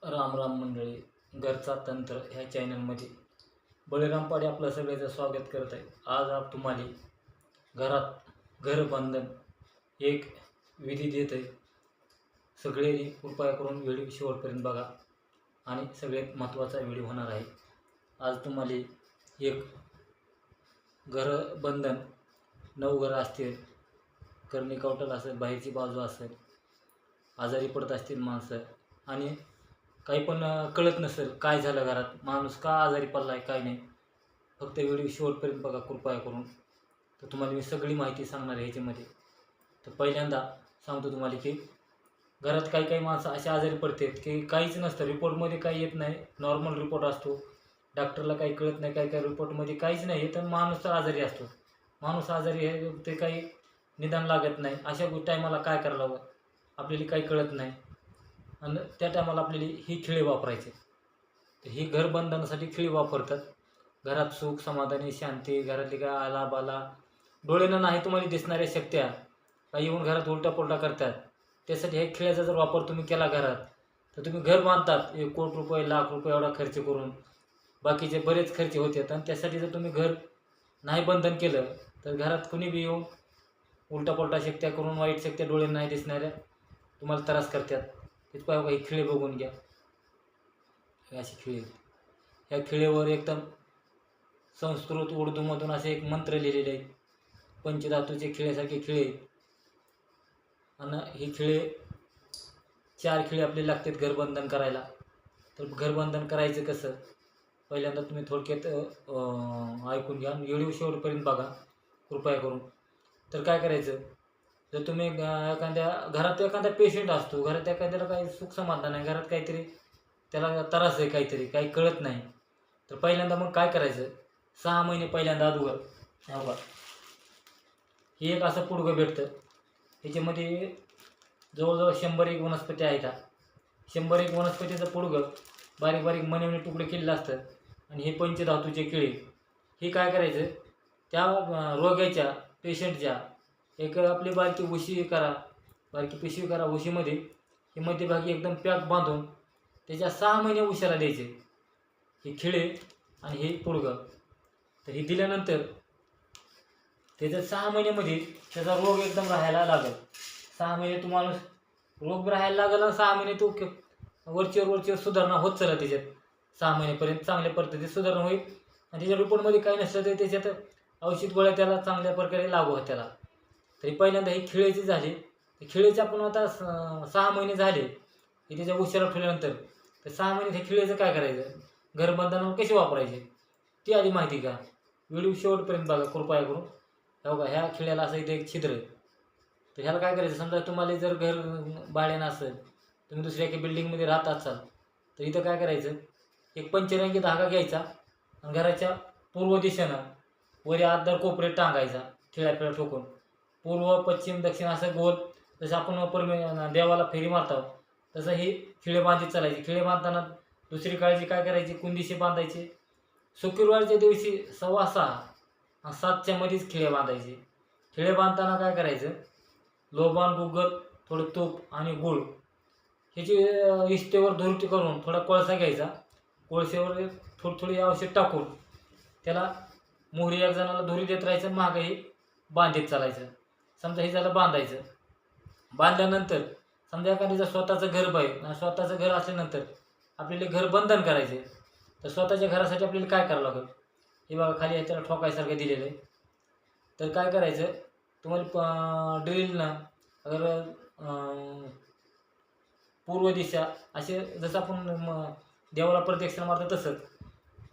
राम राम मंडळी. घरचा तंत्र ह्या चॅनलमध्ये बळीराम पाडे आपलं सगळ्याचं स्वागत करत आहे. आज तुम्हाला घरात घरबंधन एक विधी देत आहे. सगळे कृपया करून व्हिडिओ शेवटपर्यंत बघा आणि सगळ्यात महत्त्वाचा व्हिडिओ होणार आहे. आज तुम्हाला एक घरबंधन 9 घरं असतील, करणी कवटल असेल, बाहेरची बाजू असेल, आजारी पडत असतील माणसं आणि काही पण कळत नसेल काय झालं, घरात माणूस का आजारी पडला आहे काय नाही, फक्त व्हिडिओ शेवटपर्यंत बघा कृपया करून. तर तुम्हाला मी सगळी माहिती सांगणार आहे ह्याच्यामध्ये. तर पहिल्यांदा सांगतो तुम्हाला की घरात काही काही माणसं असे आजारी पडतात की काहीच नसतं, रिपोर्टमध्ये काही येत नाही, नॉर्मल रिपोर्ट असतो, डॉक्टरला काही कळत नाही, काही काही रिपोर्टमध्ये काहीच नाही येत, माणूस तर आजारी असतो. माणूस आजारी आहे ते काही निदान लागत नाही. अशा टायमाला काय करायला हवं, आपल्याला काही कळत नाही आणि त्या टायमाला आपल्याला ही खिळे वापरायचे. तर ही घरबंधनासाठी खिळे वापरतात. घरात सुख समाधानी शांती, घरातली काय आला बाला डोळ्यानं नाही तुम्हाला दिसणाऱ्या शक्त्या काही येऊन घरात उलटा पुलटा करतात, त्यासाठी हे खिळ्याचा जर वापर तुम्ही केला घरात, तर तुम्ही घर बांधतात 1 कोटी रुपये, लाख रुपये एवढा खर्च करून, बाकीचे बरेच खर्च होतात. आणि त्यासाठी जर तुम्ही घर नाही बंधन केलं तर घरात कुणी बी येऊन उलटा पुलटा शक्त्या करून, वाईट शक्त्या डोळ्यानं नाही दिसणाऱ्या तुम्हाला त्रास करतात. तिथं काही खिळे बघून घ्या. हे अशी खिळे, ह्या खिळेवर एकदम संस्कृत उर्दूमधून असे एक मंत्र लिहिलेले आहेत. पंचधातूचे खिळ्यासारखे खिळे आणि हे खिळे 4 खिळे आपले लागतात घरबंधन करायला. तर घरबंधन करायचं कसं, पहिल्यांदा तुम्ही थोडक्यात ऐकून घ्या, व्हिडिओ शेवटपर्यंत बघा कृपया करून. तर काय करायचं, जर तुम्ही एखाद्या घरात एखादा पेशंट असतो, घरात एखाद्याला काही सुख समाधान नाही, घरात काहीतरी त्याला त्रास आहे, काहीतरी काही कळत नाही, तर पहिल्यांदा मग काय करायचं, 6 महिने पहिल्यांदा अगोदर बघा हे एक असं पुडगं भेटतं. ह्याच्यामध्ये जवळजवळ 100 वनस्पती आहेत. 100 वनस्पतीचं पुडगं बारीक बारीक मणी तुकडे केलेलं असतं. आणि हे पंचधातूचे किळे, हे काय करायचं, त्या रोग्याच्या पेशंटच्या एक आपली बारकी उशी करा, बारकी पिशवी करा, उशीमध्ये हे मध्यभागी एकदम पॅक बांधून त्याच्या 6 महिने उशाला द्यायचे हे खिळे आणि हे पुडगं. तर हे दिल्यानंतर त्याच्या 6 महिन्यामध्ये त्याचा रोग एकदम राहायला लागेल. 6 महिने तो माणूस रोग राहायला लागेल आणि 6 महिने तो वरचेवर सुधारणा होत चालत त्याच्यात. 6 महिन्यापर्यंत चांगल्या पद्धतीने सुधारणा होईल आणि त्याच्या रिपोर्टमध्ये काही नसलं तर त्याच्यात औषध गोळ्या त्याला चांगल्या प्रकारे लागू होत त्याला. तरी पहिल्यांदा ही खिळेची झाली, तर खिळेचे आपण आता 6 महिने झाले की त्याच्या उशिरा ठेवल्यानंतर तर 6 महिने हे खिळेचं काय करायचं, घरबंधनावर कसे वापरायचे ती आधी माहिती का. व्हिडिओ शेवटपर्यंत बघा कृपया करून. हो का, ह्या खिळ्याला असं इथे एक छिद्र आहे. तर ह्याला काय करायचं, समजा तुम्हाला जर घर भाड्यानं असेल, तुम्ही दुसऱ्या एका बिल्डिंगमध्ये राहत असाल, तर इथं काय करायचं, एक पंचरंगी धागा घ्यायचा आणि घराच्या पूर्व दिशेनं वर आदर कोपरे टांगायचा, खिळ्या ठोकून पूर्व पश्चिम दक्षिण असं गोल. जसं आपण देवाला फेरी मारतो तसं ही खिळे बांधित चालायची. खिळे बांधताना दुसरी काळजी काय करायची, कुंदीशी बांधायचे. शुक्रवारच्या दिवशी 6:15 आणि 7च्या मध्येच खिळे बांधायचे. खिळे बांधताना काय करायचं, लोबान गुग्गल, थोडं तूप आणि गूळ ह्याची इष्टेवर धुरटी करून थोडा कोळसा घ्यायचा, कोळसेवर थोडी थोडी औषध टाकून त्याला मोहरी एक जणाला धुरी देत राहायचं, मागंही बांधित चालायचं. समजा हे झालं बांधायचं. बांधल्यानंतर समजा एखाद्याचं स्वतःचं घर आहे, स्वतःचं घर असल्यानंतर आपल्याला घर बंधन करायचे. तर स्वतःच्या घरासाठी आपल्याला काय करावं लागेल, हे बघा खाली त्याला ठोकायसारखं दिलेलं आहे. तर काय करायचं, तुम्हाला ड्रिलनं अगर पूर्व दिशा असे जसं आपण देवाला प्रदक्षिणा मारतो तसंच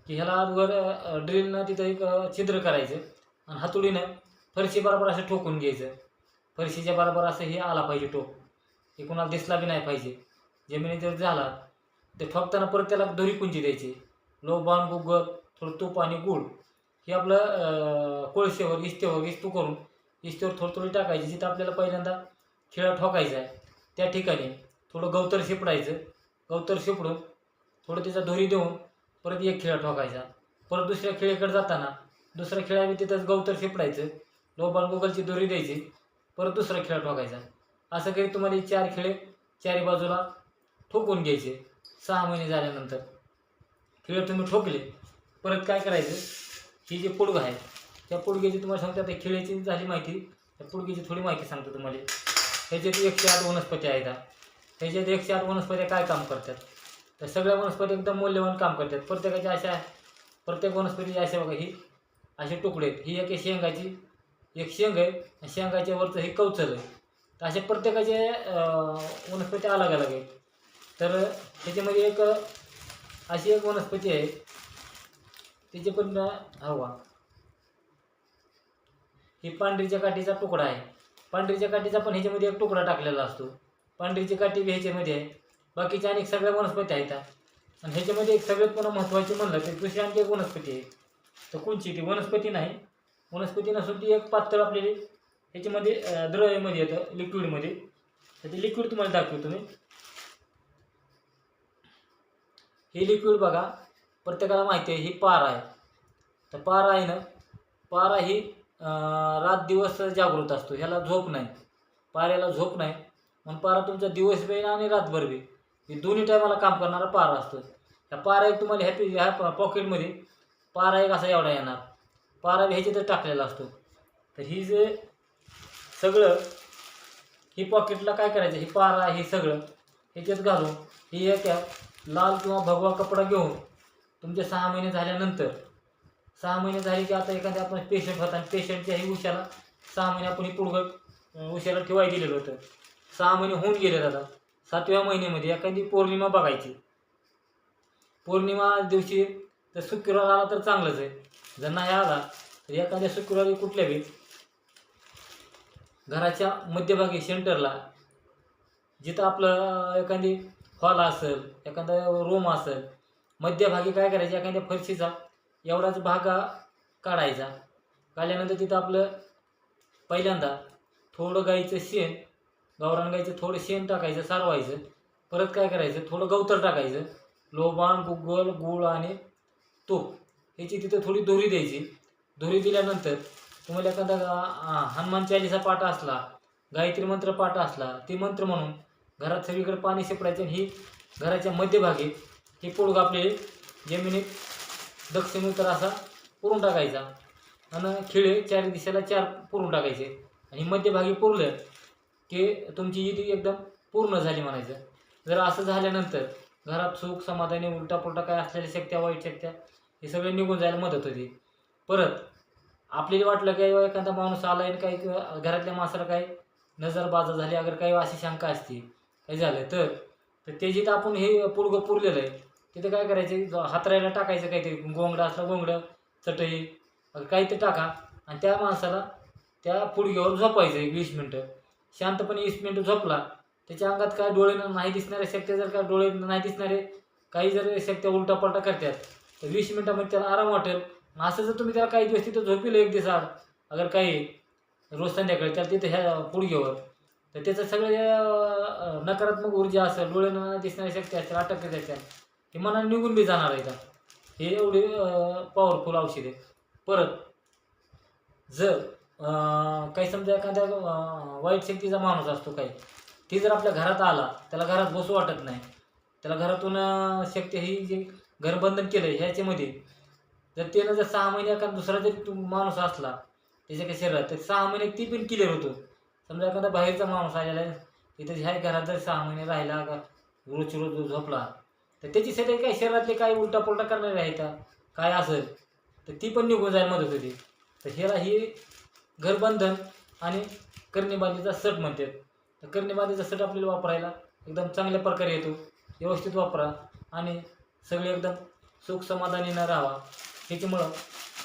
की ह्याला अगोदर ड्रिलनं तिथं एक छिद्र करायचं आणि हातोडीनं फरशी बरोबर असं ठोकून घ्यायचं. फरशीच्या बरोबर असं हे आला पाहिजे टोक, हे कोणाला दिसला बी नाही पाहिजे. जमिनीत जर झाला तर ठोकताना परत त्याला दोरी कुंजी द्यायची. लोबान गुग्गल, थोडं तूप आणि गूळ हे आपलं कोळशेवर इस्तू करून इस्तेवर थोडी थोडी टाकायची. जिथं आपल्याला पहिल्यांदा खिळा ठोकायचा आहे त्या ठिकाणी थोडं गवतर शिपडायचं. गवतर शिपडून थोडं त्याचा दोरी देऊन परत एक खिळा ठोकायचा. परत दुसऱ्या खिळ्याकडे जाताना दुसऱ्या खिळ्याने तिथंच गवतर शिपडायचं, लोबान गुगलची दोरी द्यायची, परत दुसरा खिळा ठोकायचा. असं काही तुम्हाला 4 खिळे 4 बाजूला ठोकून घ्यायचे. 6 महिने झाल्यानंतर खिळे तुम्ही ठोकले, परत काय करायचं, ही जी पुडगं आहे त्या पुडग्याची तुम्हाला सांगतो, आता खिळ्याची झाली माहिती, त्या पुडग्याची थोडी माहिती सांगतो तुम्हाला. ह्याच्यात 108 वनस्पती आहेत. ह्याच्यात 108 वनस्पत्या काय काम करतात, तर सगळ्या वनस्पती एकदम मौल्यवान काम करतात. प्रत्येकाच्या अशा, प्रत्येक वनस्पतीची अशा बघा, ही असे तुकडे आहेत. ही एक शेंगाची एक शेंग आहे, शेंगाच्या वरचं हे कवचल आहे. तर अशा प्रत्येकाचे वनस्पती अलग अलग आहेत. तर त्याच्यामध्ये एक अशी एक वनस्पती आहे, तिचे पण हवा, ही पांढरीच्या काठीचा तुकडा आहे. पांढरीच्या काठीचा पण ह्याच्यामध्ये एक तुकडा टाकलेला असतो. पांढरीची काठी बी ह्याच्यामध्ये आहे. बाकीच्या अनेक सगळ्या वनस्पती आहेत. आणि ह्याच्यामध्ये एक सगळ्यात पण महत्त्वाची म्हणलं तर दुसरी आणखी एक वनस्पती आहे. तर कोणची ती वनस्पती नाही, वनस्पती नसून ती एक पातळ आपल्याला ह्याच्यामध्ये द्रव्यामध्ये येतं, लिक्विडमध्ये. तर ते लिक्विड तुम्हाला दाखवतो मी. हे लिक्विड बघा, प्रत्येकाला माहिती आहे, ही पारा आहे. तर पारा आहे ना, पारा ही रात दिवस जागृत असतो, ह्याला झोप नाही, पाऱ्याला झोप नाही. मग पारा तुमचा दिवस बी आणि रातभर बी, ही दोन्ही टायमाला काम करणारा पारा असतो. ह्या पारा एक तुम्हाला ह्या पॉकेटमध्ये पारा एक असा एवढा येणार, पारा बी ह्याच्यातच टाकलेला असतो. तर ही जे सगळं, ही पॉकेटला काय करायचं, ही पारा हे सगळं ह्याच्यात घालून, ही एक लाल किंवा भगवा कपडा घेऊन तुमचे 6 महिने झाल्यानंतर, 6 महिने झाले की आता एखाद्या आपण पेशंट होता आणि पेशंटच्या ही उशाला 6 महिने आपण ही पुडगं उशाला ठेवायला दिलेलं होतं. 6 महिने होऊन गेले दादा. 7व्या महिन्यामध्ये एखादी पौर्णिमा बघायची. पौर्णिमा दिवशी तर शुक्रवार आला तर चांगलंच आहे, जर नाही आला तर एखाद्या शुक्रवारी कुठल्या बी घराच्या मध्यभागी सेंटरला, जिथं आपलं एखादी हॉल असेल, एखादा रूम असेल, मध्यभागी काय करायचं, एखाद्या फरशीचा एवढाच भाग काढायचा. काढल्यानंतर तिथं आपलं पहिल्यांदा थोडं गाईचं शेण, गावरान गाईचं थोडं शेण टाकायचं, सारवायचं. परत काय करायचं, थोडं गवतर टाकायचं, लोबान, गुग्गल, गूळ आणि तूप ह्याची तिथं थोडी दोरी द्यायची. दोरी दिल्यानंतर तुम्हाला एखादा हनुमान चालीसा पाठ असला, गायत्री मंत्र पाठ असला, ती मंत्र म्हणून घरात सगळीकडे पाणी शिपडायचं. आणि ही घराच्या मध्यभागी ही पुडगं आपले जमिनीत दक्षिण उत्तर असा पुरून टाकायचा. आणि खिळे 4 दिशेला 4 पुरून टाकायचे. आणि मध्यभागी पुरलं की तुमची ईद एकदम पूर्ण झाली म्हणायचं. जर असं झाल्यानंतर घरात सुख समाधानी, उलटा पुलटा काय असलेल्या शक्त्या, वाईट शक्त्या हे सगळे निघून जायला मदत होती. परत आपल्याला वाटलं की एखादा माणूस आला आहे, काही घरातल्या माणसाला काही नजरबाजा झाली, अगर काही अशी शंका असते, काही झालं तर ते जिथं आपण हे पुडगं पुरलेलं आहे तिथं काय करायचं, हातरायला टाकायचं काहीतरी, गोंगडं असलं गोंगडं, चटई काहीतरी टाका आणि त्या माणसाला त्या पुडग्यावर झोपायचं 20 मिनटं. शांतपणे 20 मिनटं झोपला, त्याच्या अंगात काय डोळे नाही दिसणाऱ्या शक्त्या, जर का डोळे नाही दिसणारे काही जर शक्त्या उलटापलटा करतात तर 20 मिनटामध्ये त्याला आराम वाटेल. असं जर तुम्ही त्याला काही दिवस तिथं झोपिलं एक दिवस आड, अगर काही रोज संध्याकाळी त्याला तिथं ह्या पुडग्यावर, तर त्याचं सगळं नकारात्मक ऊर्जा असेल, डोळे न दिसणाऱ्या शक्ती असेल, अटक असतील, हे मनाने निघून बी जाणार आहे. हे एवढे पॉवरफुल औषध आहे. परत जर काही समजा एखाद्या वाईट शक्तीचा माणूस असतो काही, ती जर आपल्या घरात आला, त्याला घरात बसू वाटत नाही, त्याला घरातून शक्ती ही जी घरबंधन केलं आहे ह्याच्यामध्ये, जर त्यानं जर 6 महिने एखादा दुसरा जरी माणूस असला त्याच्या काही शरीरात, तर 6 महिने ती पण क्लिअर होतो. समजा एखादा बाहेरचा माणूस आलेला आहे तिथे ह्या घरात जर 6 महिने राहिला, का रोज रोज झोपला, तर त्याच्यासाठी काही शरीरातले काही उलटापुलटा करणारे आहेत काय असेल तर ती पण निघून जायला मदत होते. तर ह्याला ही घरबंधन आणि करणीबांधीचा सट म्हणतात. तर करणीबांधीचा सट आपल्याला वापरायला एकदम चांगल्या प्रकारे येतो. व्यवस्थित वापरा आणि सगळे एकदम सुख समाधानीनं राहावा. त्याच्यामुळं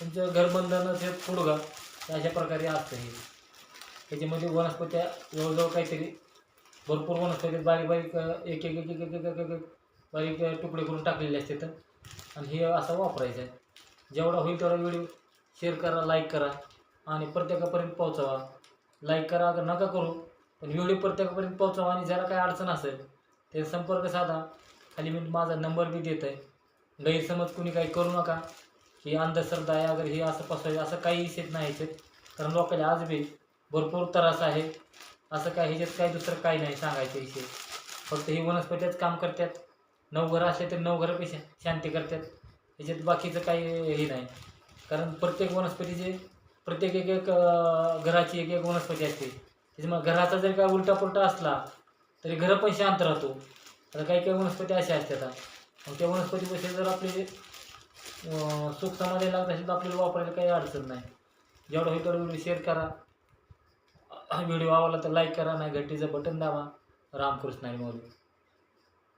तुमचं घरबंधनाचं पुडगा अशा प्रकारे असतं. हे त्याच्यामध्ये वनस्पत्या जवळजवळ काहीतरी भरपूर वनस्पती बारीक बारीक एक एक एक एक एक एक एक बारीक तुकडे करून टाकलेले असतात. आणि हे असं वापरायचं आहे. जेवढा होईल तेवढा व्हिडिओ शेअर करा, लाईक करा आणि प्रत्येकापर्यंत पोहोचवा. लाईक करा अगर नका करू, पण व्हिडिओ प्रत्येकापर्यंत पोहोचवा. आणि ज्याला काही अडचण असेल ते संपर्क साधा. खाली मी माझा नंबर बी देत आहे. गैरसमज कुणी काही करू नका की अंधश्रद्धा आहे, अगर हे असं पसरायचं असं काही विषय नाही याच्यात. कारण लोकांना आज बी भरपूर त्रास आहे. असं काय ह्याच्यात काही दुसरं काही नाही सांगायचं विषय. फक्त ही वनस्पतीच काम करतात 9 घरं असले तरी 9 घरापेक्षा शांती करतात. त्याच्यात बाकीचं काही हे नाही. कारण प्रत्येक वनस्पतीचे प्रत्येक एक एक घराची एक एक वनस्पती असते. त्याच्यामुळे घराचा जर काय उलटा-पुलटा असला तरी घरं पण शांत राहतो. आता काही काही वनस्पती अशा असतात. मग त्या वनस्पतीपाशी जर आपले सुख समाधान लागत असेल तर आपल्याला वापरायला काही अडचण नाही. जेवढं होईल तेवढं व्हिडिओ शेअर करा. व्हिडिओ आवडला तर लाईक करा, नाही घंटीचं बटन दाबा. रामकृष्ण हरी माऊली.